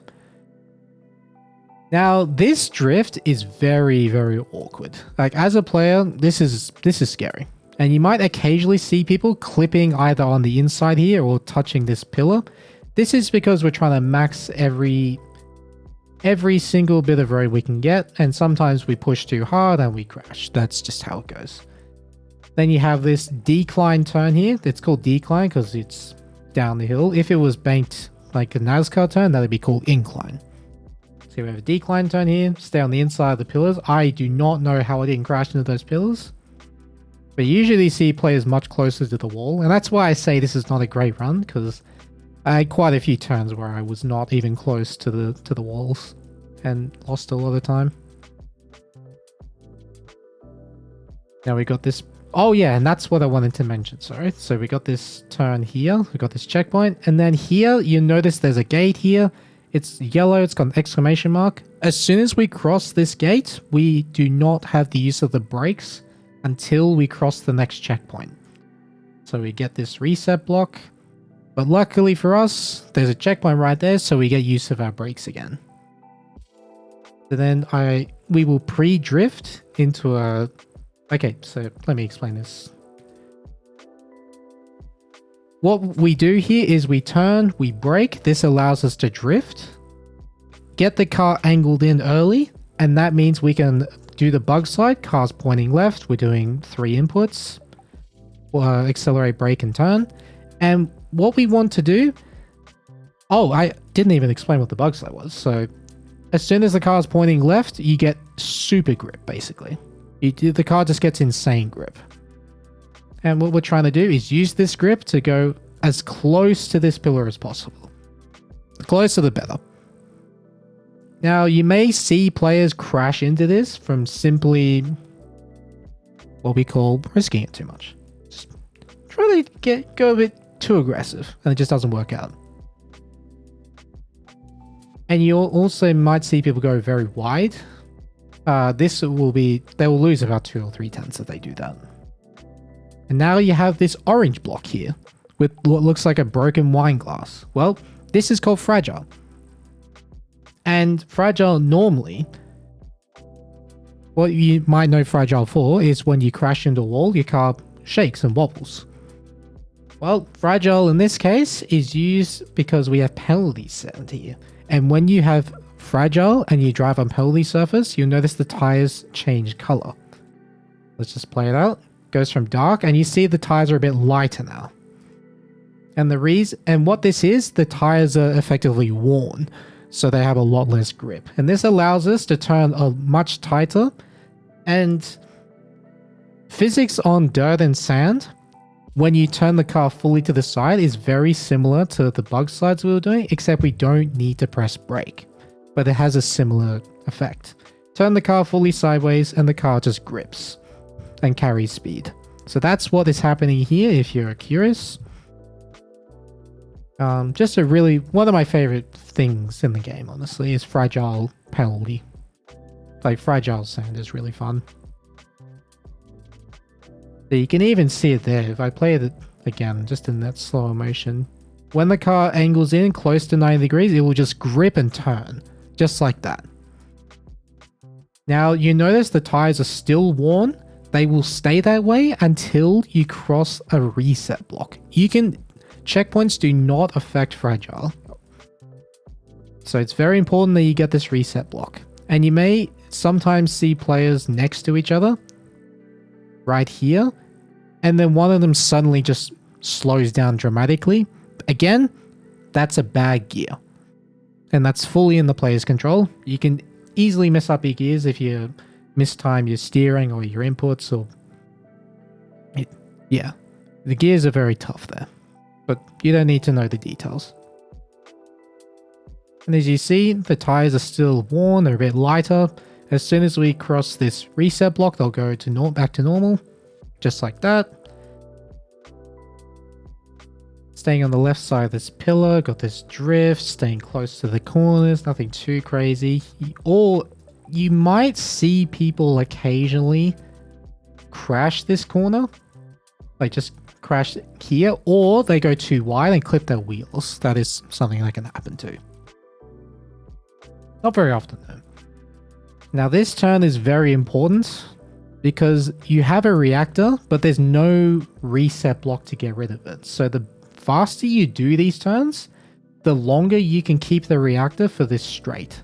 Now, this drift is very, very awkward. Like, as a player, this is scary. And you might occasionally see people clipping either on the inside here or touching this pillar. This is because we're trying to max every single bit of road we can get, and sometimes we push too hard and we crash. That's just how it goes. Then you have this decline turn here. It's called decline because it's down the hill. If it was banked like a NASCAR turn, that would be called incline. So we have a decline turn here, stay on the inside of the pillars. I do not know how I didn't crash into those pillars. But you usually see players much closer to the wall, and that's why I say this is not a great run, because I had quite a few turns where I was not even close to the walls and lost a lot of time. Now we got this. Oh yeah, and that's what I wanted to mention, sorry. So we got this turn here, we got this checkpoint, and then here you notice there's a gate here. It's yellow, it's got an exclamation mark. As soon as we cross this gate, we do not have the use of the brakes until we cross the next checkpoint. So we get this reset block. But luckily for us, there's a checkpoint right there, so we get use of our brakes again. So then we will pre-drift into a... Okay, so let me explain this. What we do here is we turn, we brake. This allows us to drift, get the car angled in early, and that means we can do the bug slide. Car's pointing left. We're doing 3 inputs. Accelerate, brake, and turn. And what we want to do... Oh, I didn't even explain what the bug slide was. So As soon as the car is pointing left, you get super grip, basically. The car just gets insane grip. And what we're trying to do is use this grip to go as close to this pillar as possible. The closer the better. Now, you may see players crash into this from simply what we call risking it too much. Just try to go a bit too aggressive, and it just doesn't work out. And you also might see people go very wide. They will lose about 2 or 3 tenths if they do that. And now you have this orange block here with what looks like a broken wine glass. Well, this is called fragile. And fragile normally, what you might know fragile for is when you crash into a wall, your car shakes and wobbles. Well, fragile in this case is used because we have penalties set here. And when you have fragile and you drive on penalty surface, you'll notice the tires change color. Let's just play it out. Goes from dark, and you see the tires are a bit lighter now. And what this is, the tires are effectively worn, so they have a lot less grip. And this allows us to turn a much tighter, and physics on dirt and sand, when you turn the car fully to the side, is very similar to the bug slides we were doing, except we don't need to press brake. But it has a similar effect. Turn the car fully sideways and the car just grips and carries speed. So that's what is happening here if you're curious. Just one of my favorite things in the game, honestly, is fragile penalty. Like, fragile sand is really fun. So you can even see it there. If I play it again, just in that slower motion, when the car angles in close to 90 degrees, it will just grip and turn, just like that. Now, you notice the tires are still worn. They will stay that way until you cross a reset block. Checkpoints do not affect fragile. So it's very important that you get this reset block. And you may sometimes see players next to each other, right here, and then one of them suddenly just slows down dramatically. Again, that's a bad gear. And that's fully in the player's control. You can easily mess up your gears if you mistime your steering or your inputs, or yeah, the gears are very tough there, but you don't need to know the details. And as you see, the tires are still worn, they're a bit lighter. As soon as we cross this reset block, they'll go to back to normal, just like that. Staying on the left side of this pillar, got this drift, staying close to the corners, nothing too crazy. You might see people occasionally crash this corner, like just crash here, or they go too wide and clip their wheels. That is something that can happen too. Not very often though. Now this turn is very important because you have a reactor, but there's no reset block to get rid of it. So the faster you do these turns, the longer you can keep the reactor for this straight.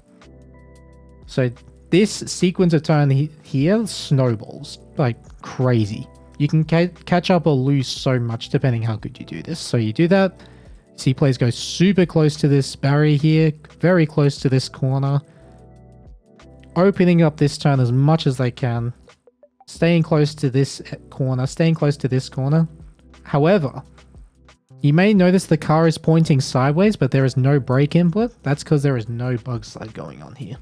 So this sequence of turn here snowballs like crazy. You can catch up or lose so much depending how good you do this. So you do that. See players go super close to this barrier here, very close to this corner. Opening up this turn as much as they can. Staying close to this corner, staying close to this corner. However, you may notice the car is pointing sideways, but there is no brake input. That's because there is no bug slide going on here.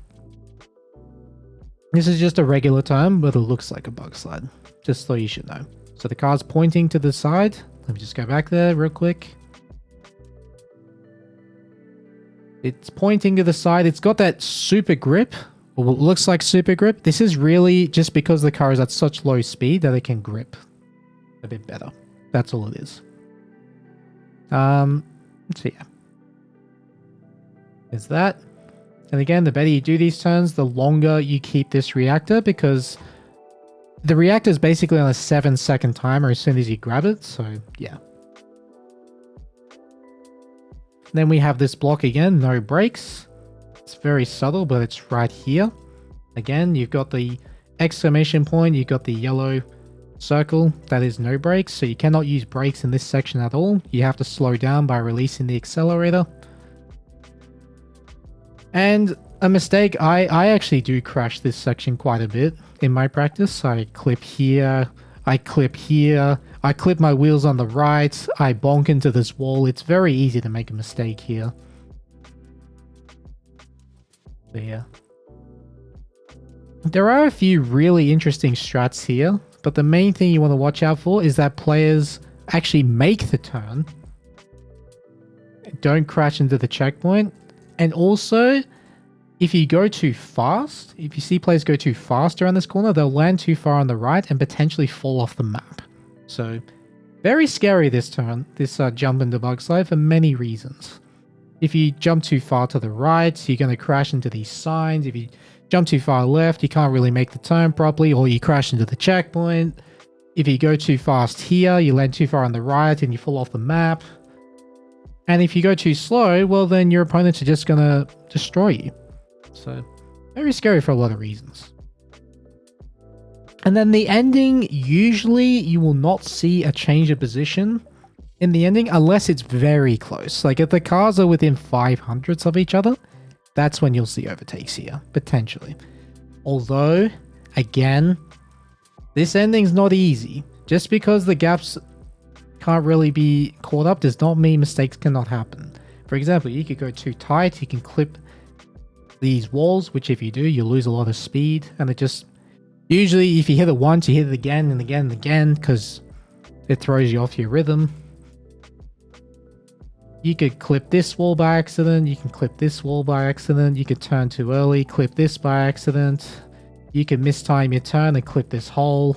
This is just a regular turn, but it looks like a bug slide. Just so you should know. So the car's pointing to the side. Let me just go back there real quick. It's pointing to the side. It's got that super grip, or what looks like super grip. This is really just because the car is at such low speed that it can grip a bit better. That's all it is. So yeah. There's that. And again, the better you do these turns, the longer you keep this reactor, because the reactor is basically on a 7-second timer as soon as you grab it. So yeah. Then we have this block again, no brakes. It's very subtle, but it's right here. Again, you've got the exclamation point, you've got the yellow circle, that is no brakes. So you cannot use brakes in this section at all. You have to slow down by releasing the accelerator. And a mistake. I actually do crash this section quite a bit in my practice. I clip here, I clip here, I clip my wheels on the right, I bonk into this wall. It's very easy to make a mistake here. So yeah. There are a few really interesting strats here, but the main thing you want to watch out for is that players actually make the turn, don't crash into the checkpoint, and also if you go too fast, if you see players go too fast around this corner, they'll land too far on the right and potentially fall off the map. So very scary this turn, this jump into bug slide for many reasons. If you jump too far to the right, you're going to crash into these signs. If you jump too far left, you can't really make the turn properly, or you crash into the checkpoint. If you go too fast here, you land too far on the right and you fall off the map. And if you go too slow, well then your opponents are just going to destroy you. So very scary for a lot of reasons. And then the ending, usually you will not see a change of position in the ending unless it's very close. Like if the cars are within 500ths of each other, that's when you'll see overtakes here, potentially. Although, again, this ending's not easy. Just because the gaps can't really be caught up does not mean mistakes cannot happen. For example, you could go too tight, you can clip these walls, which if you do, you'll lose a lot of speed, and it just... Usually, if you hit it once, you hit it again and again and again, because it throws you off your rhythm. You could clip this wall by accident, you can clip this wall by accident, you could turn too early, clip this by accident, you could mistime your turn and clip this hole.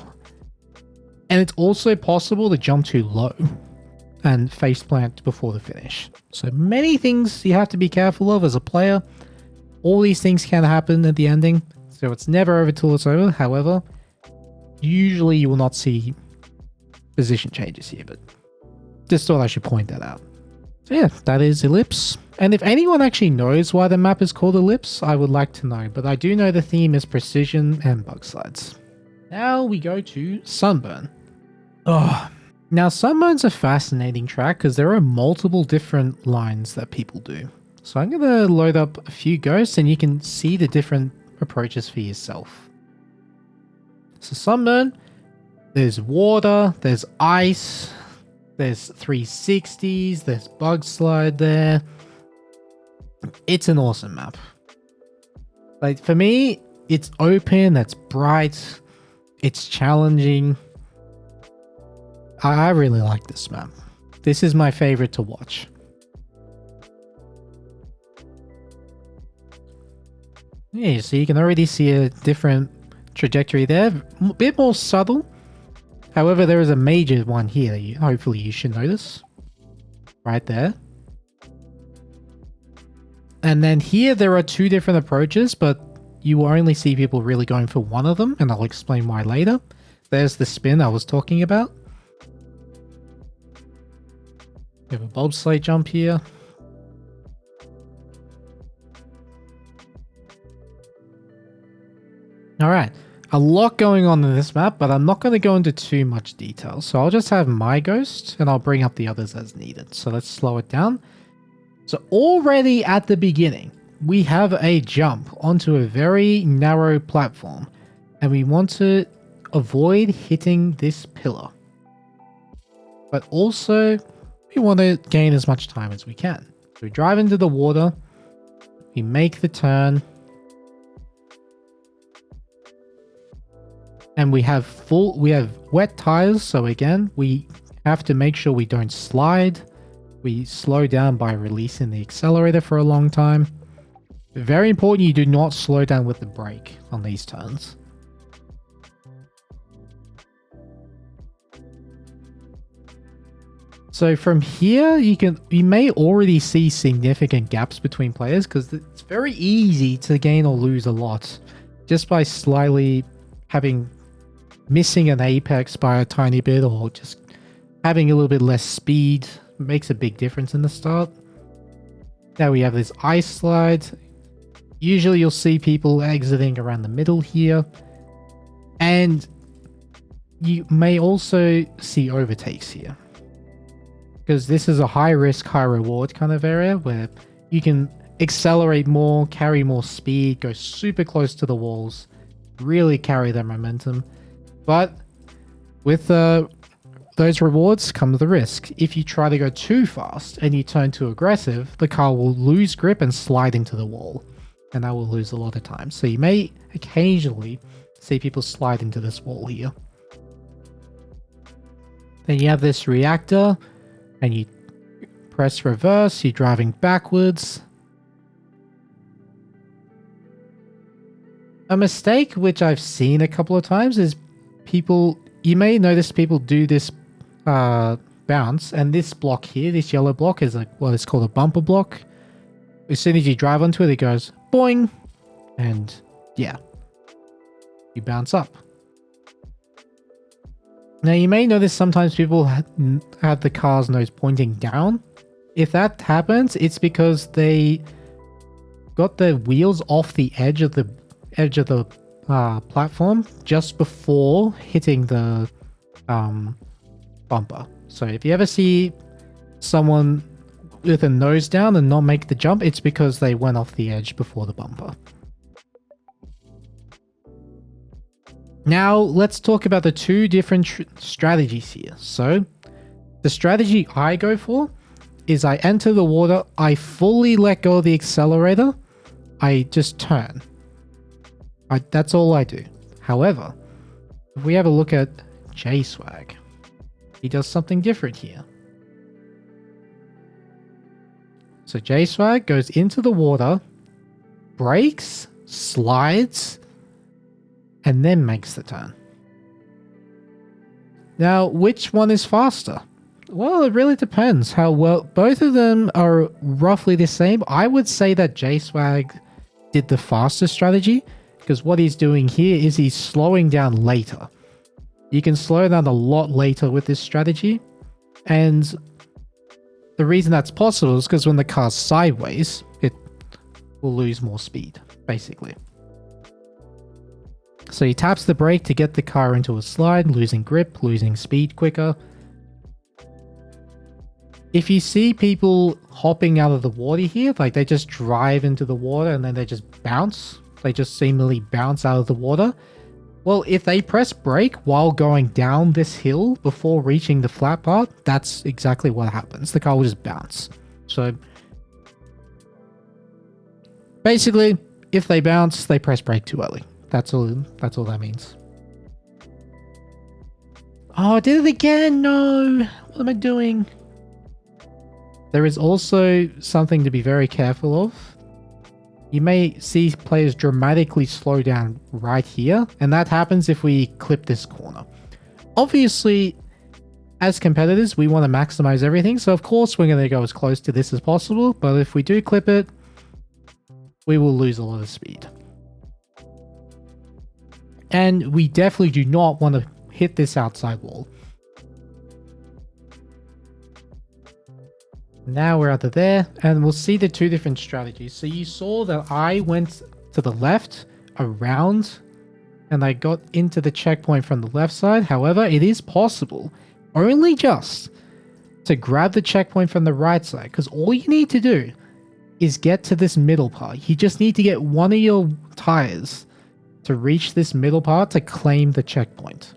And it's also possible to jump too low and faceplant before the finish. So many things you have to be careful of as a player. All these things can happen at the ending, so it's never over till it's over. However, usually you will not see position changes here, but just thought I should point that out. So yeah, that is Ellipse. And if anyone actually knows why the map is called Ellipse, I would like to know. But I do know the theme is precision and bug slides. Now we go to Sunburn. Oh, now Sunburn's a fascinating track because there are multiple different lines that people do. So I'm going to load up a few ghosts and you can see the different approaches for yourself. So Sunburn, there's water, there's ice, there's 360s, there's bug slide there. It's an awesome map. Like for me, it's open, it's bright, it's challenging. I really like this map. This is my favorite to watch. Yeah, so you can already see a different trajectory there, a bit more subtle. However, there is a major one here that hopefully you should notice. Right there. And then here there are two different approaches, but you will only see people really going for one of them, and I'll explain why later. There's the spin I was talking about. We have a bobsleigh jump here. Alright, a lot going on in this map, but I'm not going to go into too much detail. So I'll just have my ghost, and I'll bring up the others as needed. So let's slow it down. So already at the beginning, we have a jump onto a very narrow platform, and we want to avoid hitting this pillar. But also, we want to gain as much time as we can. So we drive into the water, we make the turn, and we have wet tires, so again, we have to make sure we don't slide. We slow down by releasing the accelerator for a long time. Very important, you do not slow down with the brake on these turns. So from here, you may already see significant gaps between players because it's very easy to gain or lose a lot just by slightly missing an apex by a tiny bit, or just having a little bit less speed makes a big difference in the start. Now we have this ice slide. Usually you'll see people exiting around the middle here. And you may also see overtakes here, because this is a high risk, high reward kind of area where you can accelerate more, carry more speed, go super close to the walls, really carry their momentum. But with those rewards comes the risk. If you try to go too fast and you turn too aggressive, the car will lose grip and slide into the wall. And that will lose a lot of time. So you may occasionally see people slide into this wall here. Then you have this reactor, and you press reverse, you're driving backwards. A mistake which I've seen a couple of times is you may notice people do this bounce, and this block here, this yellow block, is what is called a bumper block. As soon as you drive onto it, it goes boing, and yeah, you bounce up. Now you may notice sometimes people have the car's nose pointing down. If that happens, it's because they got their wheels off the edge of the platform just before hitting the bumper. So if you ever see someone with a nose down and not make the jump, it's because they went off the edge before the bumper. Now let's talk about the two different strategies here. So the strategy I go for is I enter the water, I fully let go of the accelerator, I just turn. That's all I do. However, if we have a look at J-Swag, he does something different here. So J-Swag goes into the water, brakes, slides, and then makes the turn. Now, which one is faster? Well, it really depends how well. Both of them are roughly the same. I would say that J-Swag did the faster strategy, because what he's doing here is he's slowing down later. You can slow down a lot later with this strategy, and the reason that's possible is because when the car's sideways, it will lose more speed, basically. So he taps the brake to get the car into a slide, losing grip, losing speed quicker. If you see people hopping out of the water here, like they just drive into the water and then they just bounce, they just seemingly bounce out of the water. Well, if they press brake while going down this hill before reaching the flat part, that's exactly what happens. The car will just bounce. So basically, if they bounce, they press brake too early. That's all that means. Oh, I did it again! No! What am I doing? There is also something to be very careful of. You may see players dramatically slow down right here, and that happens if we clip this corner. Obviously, as competitors, we want to maximize everything, so of course we're going to go as close to this as possible, but if we do clip it, we will lose a lot of speed. And we definitely do not want to hit this outside wall. Now we're out of there, and we'll see the two different strategies. So you saw that I went to the left, around, and I got into the checkpoint from the left side. However, it is possible, only just, to grab the checkpoint from the right side, because all you need to do is get to this middle part. You just need to get one of your tires to reach this middle part to claim the checkpoint.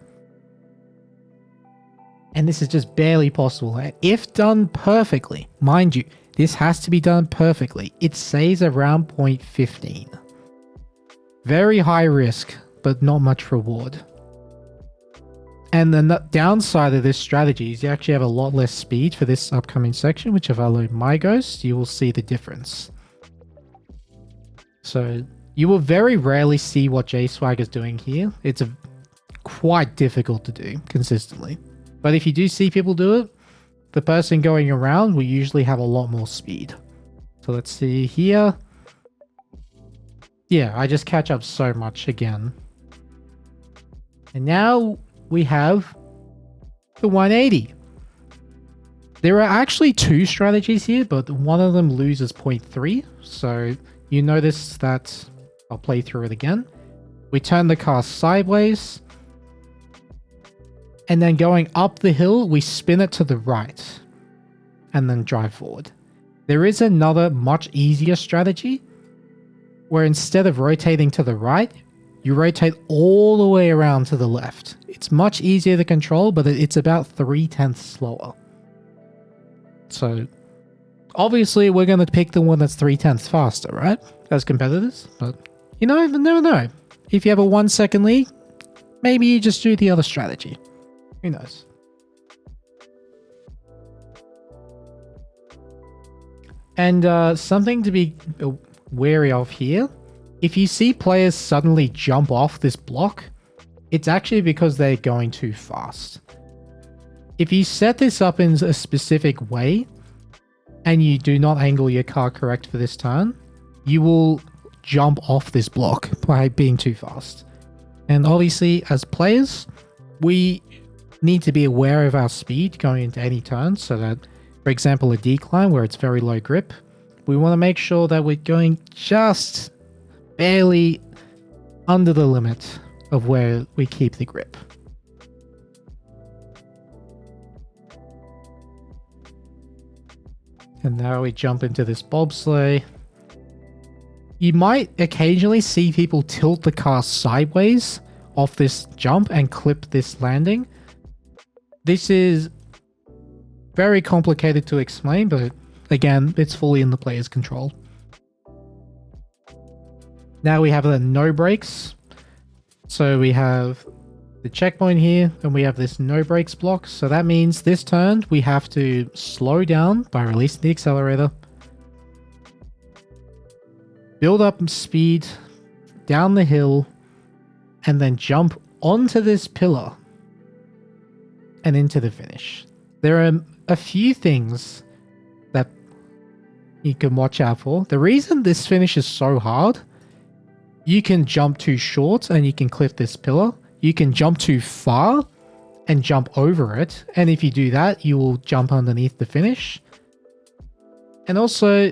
And this is just barely possible. And if done perfectly, mind you, this has to be done perfectly, it saves around 0.15. Very high risk, but not much reward. And the downside of this strategy is you actually have a lot less speed for this upcoming section, which if I load my ghost, you will see the difference. So you will very rarely see what J-Swag is doing here. It's quite difficult to do consistently. But if you do see people do it, the person going around will usually have a lot more speed. So let's see here. Yeah, I just catch up so much again. And now we have the 180. There are actually two strategies here, but one of them loses 0.3. So you notice that, I'll play through it again. We turn the car sideways. And then going up the hill, we spin it to the right. And then drive forward. There is another much easier strategy where instead of rotating to the right, you rotate all the way around to the left. It's much easier to control, but it's about 3/10 slower. So obviously we're going to pick the one that's 3/10 faster, right? As competitors, but you never know. If you have a 1 second lead, maybe you just do the other strategy. Who knows? And something to be wary of here, if you see players suddenly jump off this block, it's actually because they're going too fast. If you set this up in a specific way, and you do not angle your car correct for this turn, you will jump off this block by being too fast. And obviously, as players, we need to be aware of our speed going into any turn, so that, for example, a decline where it's very low grip, we want to make sure that we're going just barely under the limit of where we keep the grip. And now we jump into this bobsleigh. You might occasionally see people tilt the car sideways off this jump and clip this landing. This is very complicated to explain, but again, it's fully in the player's control. Now we have the no brakes. So we have the checkpoint here, and we have this no brakes block. So that means this turn we have to slow down by releasing the accelerator, build up speed down the hill, and then jump onto this pillar and into the finish. There are a few things that you can watch out for. The reason this finish is so hard, you can jump too short and you can clip this pillar. You can jump too far and jump over it. And if you do that, you will jump underneath the finish. And also,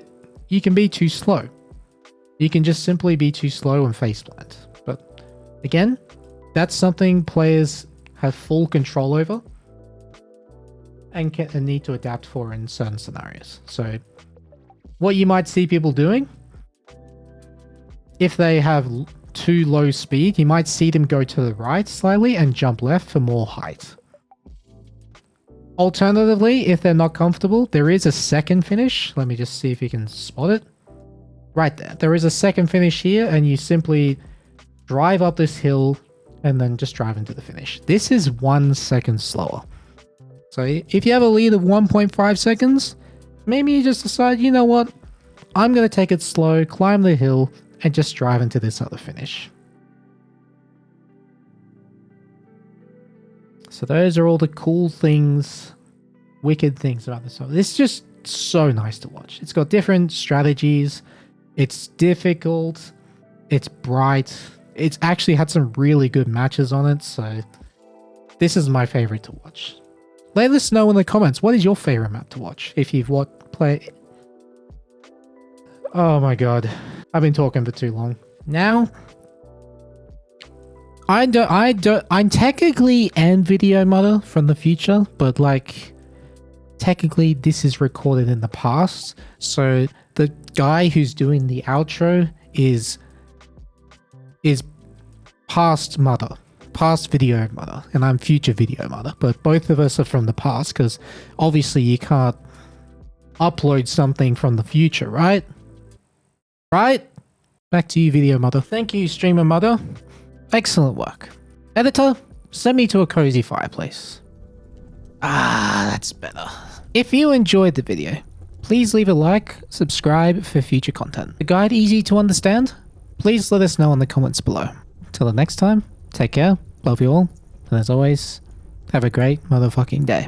you can be too slow. You can just simply be too slow and face plant. But again, that's something players have full control over and need to adapt for in certain scenarios. So what you might see people doing, if they have too low speed, you might see them go to the right slightly and jump left for more height. Alternatively, if they're not comfortable, there is a second finish. Let me just see if you can spot it. Right there. There is a second finish here, and you simply drive up this hill and then just drive into the finish. This is 1 second slower. So if you have a lead of 1.5 seconds, maybe you just decide, you know what? I'm going to take it slow, climb the hill, and just drive into this other finish. So those are all the cool things, wicked things about this song. This is just so nice to watch. It's got different strategies. It's difficult. It's bright. It's actually had some really good matches on it. So this is my favorite to watch. Let us know in the comments, what is your favorite map to watch? If you've play. Oh my god. I've been talking for too long. Now, I'm technically an video modder from the future, but like, technically this is recorded in the past. So the guy who's doing the outro is past mudder, past video modder, and I'm future video modder. But both of us are from the past, because obviously you can't upload something from the future, right? Right? Back to you, video mother. Thank you, streamer mother. Excellent work. Editor, send me to a cozy fireplace. Ah, that's better. If you enjoyed the video, please leave a like, subscribe for future content. The guide easy to understand? Please let us know in the comments below. Till the next time, take care, love you all, and as always, have a great motherfucking day.